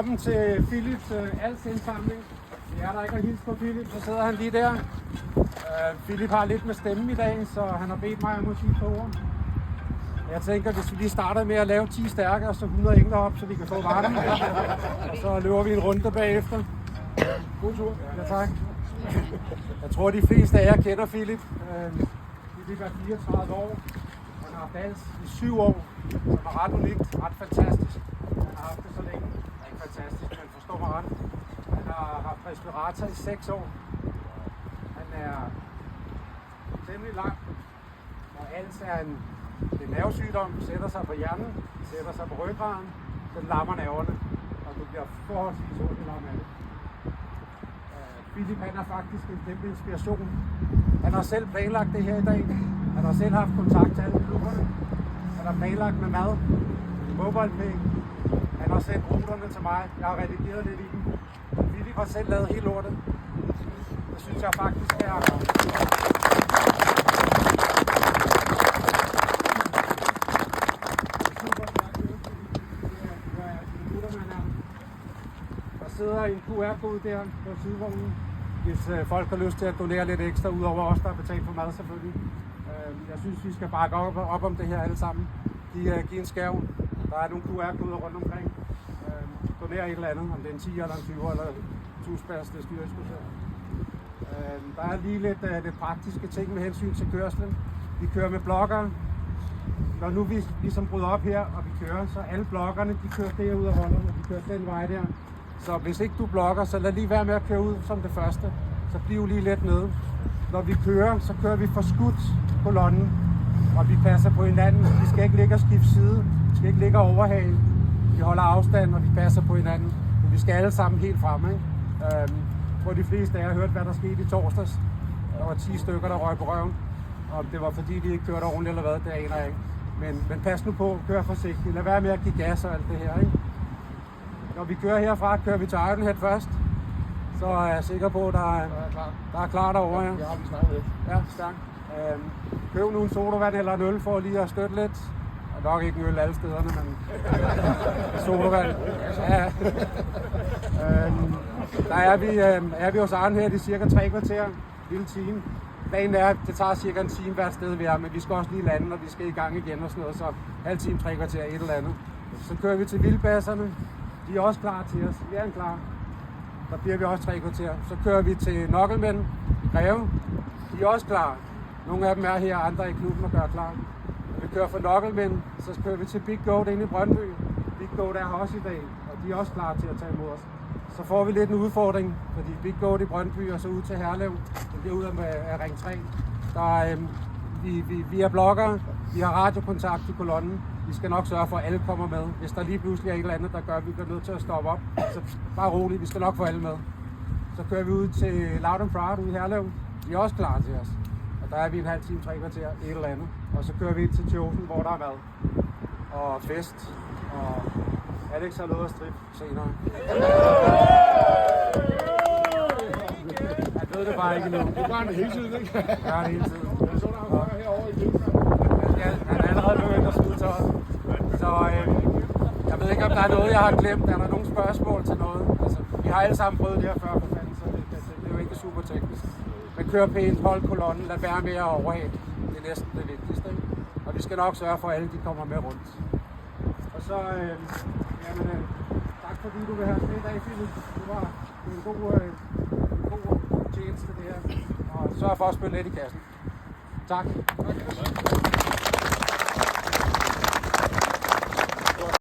Velkommen til Philips altsindsamling. Vi er der ikke at hilse på Philip, så sidder han lige der. Philip har lidt med stemmen i dag, så han har bedt mig om at sige på ord. Jeg tænker, hvis vi lige starter med at lave 10 stærke, og så 100 engler op, så vi kan få varmen. Og så løber vi en runde bagefter. God tur. Ja, tak. Jeg tror, de fleste af jer kender Philip. Philip er 34 år. Han har haft als i 7 år, som er ret unikt, ret fantastisk. Han har haft det så længe. Det er ikke fantastisk, men forstår mig ret. Han har haft respirator i 6 år. Han er temmelig lang. Og als er en nervesygdom, sætter sig på hjernen, sætter sig på ryggraden, den lammer nerverne, og du bliver forholdsvis ondt i lam af det. Philip, han er faktisk en kæmpe inspiration. Han har selv planlagt det her i dag. Han har selv haft kontakt til alle klubberne. Han har planlagt med mad, MobilePay. Han har sendt ruterne til mig. Jeg har redigeret lidt i dem. Philip har selv lavet hele lortet. Det synes jeg faktisk er Der sidder en QR-kode der på sidevognen, hvis folk har lyst til at donere lidt ekstra, ud over os, der har betalt for mad selvfølgelig. Jeg synes, vi skal bakke op om det her alle sammen. Giv en skærv. Der er nogle QR-koder rundt omkring. Doner et eller andet, om det er en 10 eller en 20 eller tusbærs, det styrer diskutere. Der er lige lidt praktiske ting med hensyn til kørslen. Vi kører med blokkere. Når nu vi ligesom bryder op her, og vi kører, så alle blokkerne, de kører derud af holderne, de kører den vej der. Så hvis ikke du blokker, så lad lige være med at køre ud som det første. Så bliv lige lidt nede. Når vi kører, så kører vi forskudt kolonnen, og vi passer på hinanden. Vi skal ikke ligge og skifte side. Vi skal ikke ligge og overhale. Vi holder afstand, og vi passer på hinanden. Men vi skal alle sammen helt fremme. Jeg tror, de fleste af jer har hørt, hvad der skete i torsdags. Der var 10 stykker, der røg på røven. Og det var fordi, de ikke kørte ordentligt eller hvad, det aner jeg ikke. Men pas nu på, kør forsigtigt. Lad være med at give gas og alt det her, ikke? Når vi kører herfra, kører vi til Ironhead først. Så er jeg sikker på, at der er klar derovre. Ja. Det har vi snakket lidt. Ja, stærkt. Køb nu en sodavand eller en øl for lige at støtte lidt. Og nok ikke en øl alle stederne, men sodavand. Ja. Der er vi hos Ironhead i cirka 3 kvarter, lille time. Planen er, at det tager cirka en time hvert sted vi er, men vi skal også lige lande, og vi skal i gang igen og sådan noget, så halv time, 3 kvarter, et eller andet. Så kører vi til Vildbasserne. De er også klar til os. Vi er klar. Der bliver vi også 3 kvarter. Så kører vi til Knucklemen i Greve. De er også klar. Nogle af dem er her, andre i klubben og gør klar. Når vi kører fra Knucklemen, så kører vi til Big Goat inde i Brøndby. Big Goat er her også i dag, og de er også klar til at tage imod os. Så får vi lidt en udfordring, fordi Big Goat i Brøndby og så ud til Herlev. Det bliver ud af Ring 3. Vi er bloggere. Vi har radiokontakt i kolonnen. Vi skal nok sørge for, at alle kommer med. Hvis der lige pludselig er et eller andet, der gør, at vi bliver nødt til at stoppe op, så bare roligt, vi skal nok få alle med. Så kører vi ud til Loud and Proud ude i Herlev. De er også klar til os. Og der er vi en halv time, 3 kvarter, et eller andet. Og så kører vi ind til Tjosen, hvor der er mad og fest. Og Alex har lovet at strippe senere. Jeg ved det bare ikke endnu. Det gør det hele tiden, ikke? Jeg gør det hele tiden. Jeg så der har været herovre i Vildbassen. Ja, han er allerede begyndt at smide tøjet. Så jeg ved ikke, om der er noget, jeg har glemt. Er der nogle spørgsmål til noget? Altså, vi har alle sammen prøvet det her før, for fanden, så det er jo ikke super teknisk. Men kør pænt, hold kolonnen, lad være med at overhale. Det er næsten det vigtigste, ikke? Og vi skal nok sørge for, at alle de kommer med rundt. Og så, tak fordi du vil have med i dag, Philip. Det var en god tjeneste, det her. Og sørg for at spille lidt i kassen. Tak.